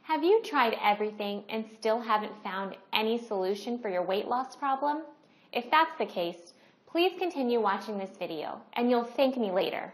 Have you tried everything and still haven't found any solution for your weight loss problem? If that's the case, please continue watching this video and you'll thank me later.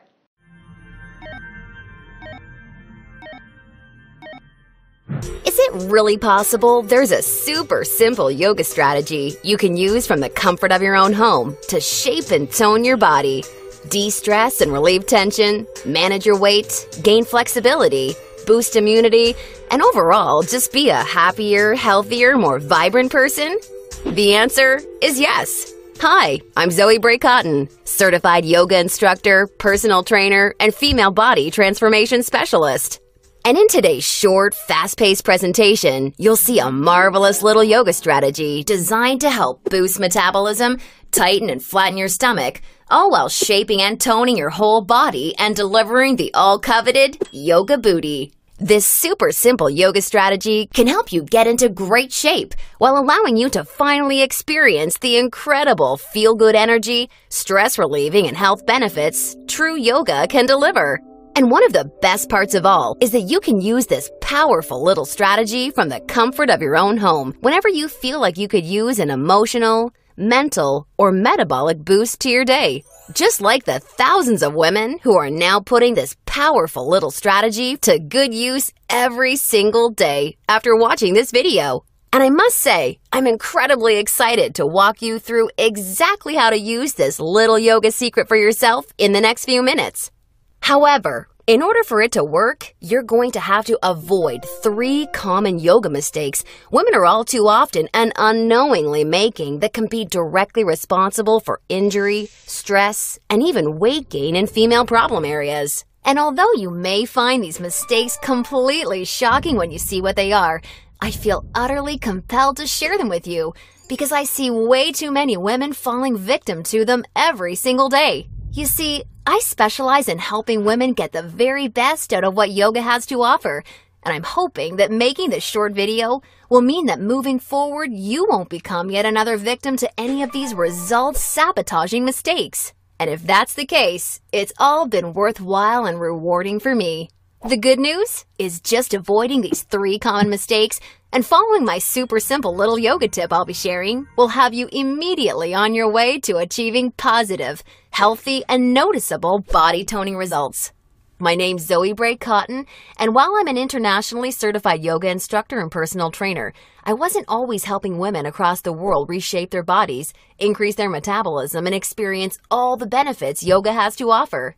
Is it really possible there's a super simple yoga strategy you can use from the comfort of your own home to shape and tone your body, de-stress and relieve tension, manage your weight, gain flexibility, boost immunity, and overall just be a happier, healthier, more vibrant person? The answer is yes. Hi, I'm Zoe Bray-Cotton, certified yoga instructor, personal trainer, and female body transformation specialist. And in today's short, fast-paced presentation, you'll see a marvelous little yoga strategy designed to help boost metabolism, tighten and flatten your stomach, all while shaping and toning your whole body and delivering the all-coveted yoga booty. This super simple yoga strategy can help you get into great shape while allowing you to finally experience the incredible feel-good energy, stress-relieving, and health benefits true yoga can deliver. And one of the best parts of all is that you can use this powerful little strategy from the comfort of your own home whenever you feel like you could use an emotional, mental, or metabolic boost to your day. Just like the thousands of women who are now putting this powerful little strategy to good use every single day after watching this video. And I must say, I'm incredibly excited to walk you through exactly how to use this little yoga secret for yourself in the next few minutes. However, in order for it to work, you're going to have to avoid 3 common yoga mistakes women are all too often and unknowingly making that can be directly responsible for injury, stress, and even weight gain in female problem areas. And although you may find these mistakes completely shocking when you see what they are, I feel utterly compelled to share them with you because I see way too many women falling victim to them every single day. You see, I specialize in helping women get the very best out of what yoga has to offer, and I'm hoping that making this short video will mean that moving forward you won't become yet another victim to any of these results-sabotaging mistakes. And if that's the case, it's all been worthwhile and rewarding for me. The good news is just avoiding these 3 common mistakes and following my super simple little yoga tip I'll be sharing will have you immediately on your way to achieving positive, healthy, and noticeable body toning results. My name's Zoe Bray-Cotton, and while I'm an internationally certified yoga instructor and personal trainer, I wasn't always helping women across the world reshape their bodies, increase their metabolism, and experience all the benefits yoga has to offer.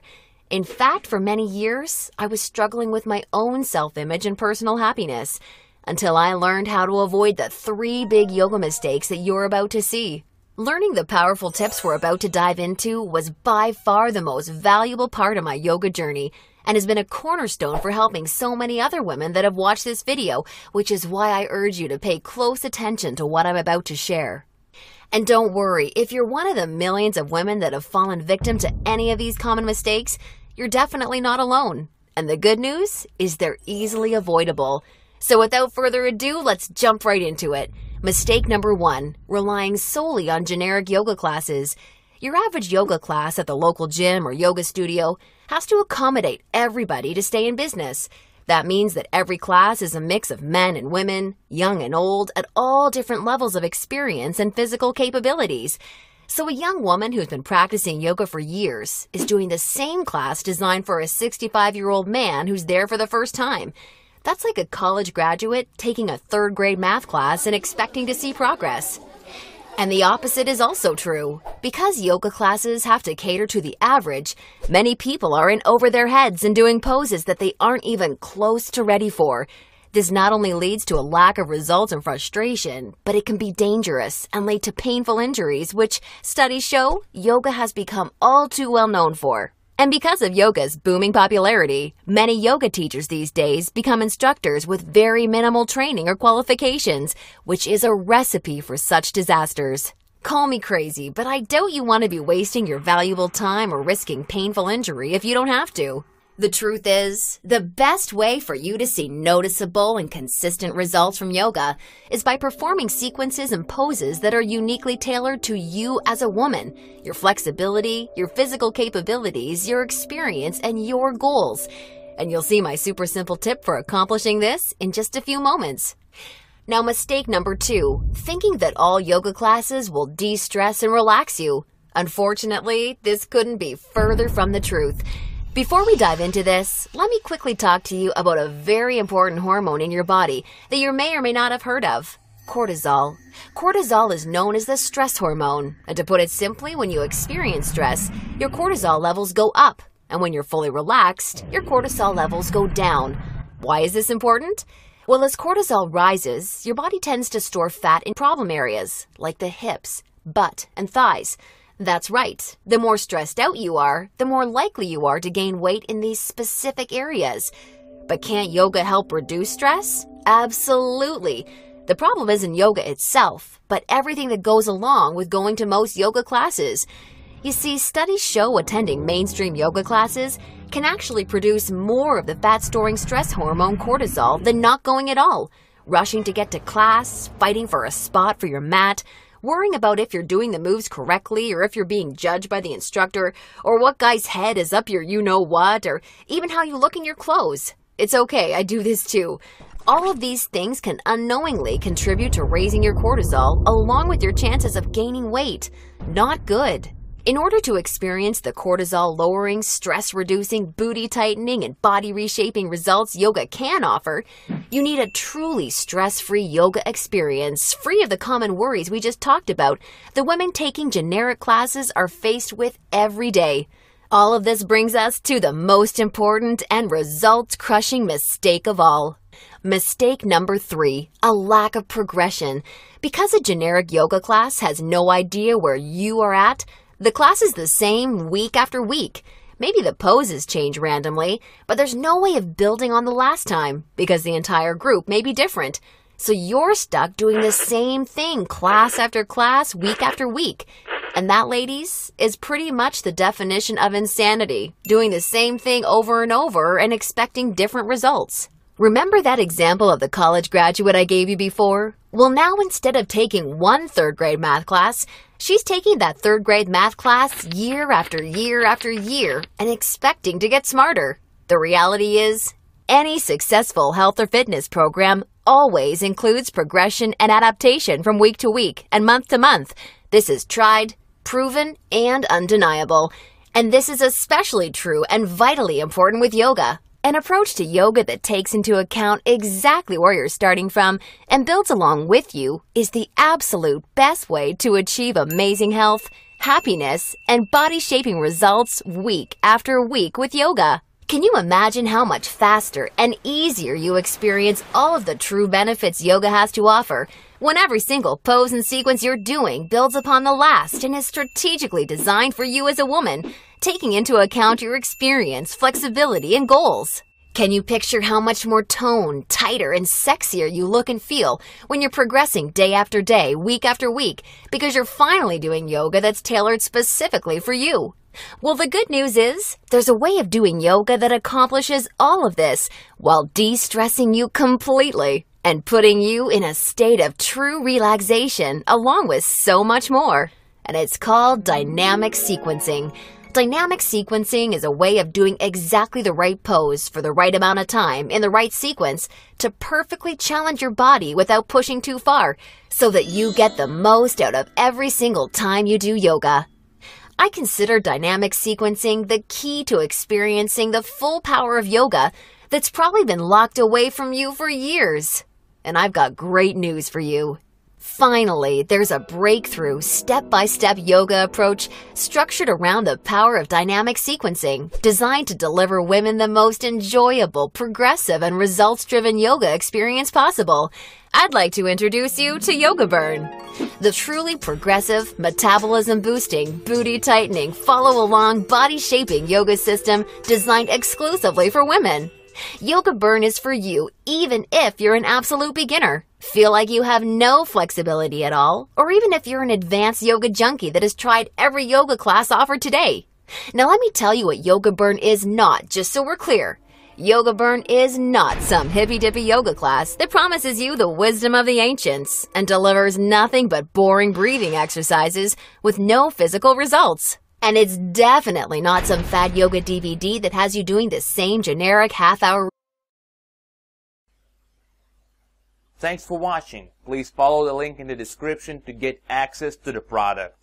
In fact, for many years, I was struggling with my own self-image and personal happiness until I learned how to avoid the 3 big yoga mistakes that you're about to see. Learning the powerful tips we're about to dive into was by far the most valuable part of my yoga journey and has been a cornerstone for helping so many other women that have watched this video, which is why I urge you to pay close attention to what I'm about to share. And don't worry, if you're one of the millions of women that have fallen victim to any of these common mistakes, you're definitely not alone. And the good news is they're easily avoidable. So without further ado, let's jump right into it. Mistake number 1, relying solely on generic yoga classes. Your average yoga class at the local gym or yoga studio has to accommodate everybody to stay in business. That means that every class is a mix of men and women, young and old, at all different levels of experience and physical capabilities. So a young woman who's been practicing yoga for years is doing the same class designed for a 65-year-old man who's there for the first time. That's like a college graduate taking a 3rd grade math class and expecting to see progress. And the opposite is also true. Because yoga classes have to cater to the average, many people are in over their heads and doing poses that they aren't even close to ready for. This not only leads to a lack of results and frustration, but it can be dangerous and lead to painful injuries, which studies show yoga has become all too well known for. And because of yoga's booming popularity, many yoga teachers these days become instructors with very minimal training or qualifications, which is a recipe for such disasters. Call me crazy, but I doubt you want to be wasting your valuable time or risking painful injury if you don't have to. The truth is, the best way for you to see noticeable and consistent results from yoga is by performing sequences and poses that are uniquely tailored to you as a woman, your flexibility, your physical capabilities, your experience, and your goals. And you'll see my super simple tip for accomplishing this in just a few moments. Now, mistake number 2, thinking that all yoga classes will de-stress and relax you. Unfortunately, this couldn't be further from the truth. Before we dive into this, let me quickly talk to you about a very important hormone in your body that you may or may not have heard of: cortisol. Cortisol is known as the stress hormone, and to put it simply, when you experience stress, your cortisol levels go up, and when you're fully relaxed, your cortisol levels go down. Why is this important? Well, as cortisol rises, your body tends to store fat in problem areas, like the hips, butt, and thighs. That's right. The more stressed out you are, the more likely you are to gain weight in these specific areas. But can't yoga help reduce stress? Absolutely. The problem isn't yoga itself, but everything that goes along with going to most yoga classes. You see, studies show attending mainstream yoga classes can actually produce more of the fat-storing stress hormone cortisol than not going at all. Rushing to get to class, fighting for a spot for your mat, worrying about if you're doing the moves correctly or if you're being judged by the instructor, or what guy's head is up your you-know-what, or even how you look in your clothes. It's okay, I do this too. All of these things can unknowingly contribute to raising your cortisol along with your chances of gaining weight. Not good. In order to experience the cortisol-lowering, stress-reducing, booty-tightening, and body-reshaping results yoga can offer, you need a truly stress-free yoga experience, free of the common worries we just talked about the women taking generic classes are faced with every day. All of this brings us to the most important and results-crushing mistake of all. Mistake number 3, a lack of progression. Because a generic yoga class has no idea where you are at, the class is the same week after week. Maybe the poses change randomly, but there's no way of building on the last time because the entire group may be different. So you're stuck doing the same thing class after class, week after week. And that, ladies, is pretty much the definition of insanity, doing the same thing over and over and expecting different results. Remember that example of the college graduate I gave you before? Well, now instead of taking one third-grade math class, she's taking that third-grade math class year after year after year and expecting to get smarter. The reality is, any successful health or fitness program always includes progression and adaptation from week to week and month to month. This is tried, proven, and undeniable. And this is especially true and vitally important with yoga. An approach to yoga that takes into account exactly where you're starting from and builds along with you is the absolute best way to achieve amazing health, happiness, and body-shaping results week after week with yoga. Can you imagine how much faster and easier you experience all of the true benefits yoga has to offer when every single pose and sequence you're doing builds upon the last and is strategically designed for you as a woman, taking into account your experience, flexibility, and goals? Can you picture how much more toned, tighter, and sexier you look and feel when you're progressing day after day, week after week, because you're finally doing yoga that's tailored specifically for you? Well, the good news is, there's a way of doing yoga that accomplishes all of this while de-stressing you completely and putting you in a state of true relaxation along with so much more. And it's called dynamic sequencing. Dynamic sequencing is a way of doing exactly the right pose for the right amount of time in the right sequence to perfectly challenge your body without pushing too far so that you get the most out of every single time you do yoga. I consider dynamic sequencing the key to experiencing the full power of yoga that's probably been locked away from you for years. And I've got great news for you. Finally, there's a breakthrough, step-by-step yoga approach structured around the power of dynamic sequencing, designed to deliver women the most enjoyable, progressive, and results-driven yoga experience possible. I'd like to introduce you to Yoga Burn, the truly progressive, metabolism-boosting, booty-tightening, follow-along, body-shaping yoga system designed exclusively for women. Yoga Burn is for you even if you're an absolute beginner, feel like you have no flexibility at all, or even if you're an advanced yoga junkie that has tried every yoga class offered today. Now let me tell you what Yoga Burn is not, just so we're clear. Yoga Burn is not some hippy-dippy yoga class that promises you the wisdom of the ancients and delivers nothing but boring breathing exercises with no physical results. And it's definitely not some fad yoga DVD that has you doing the same generic half-hour. Thanks for watching. Please follow the link in the description to get access to the product.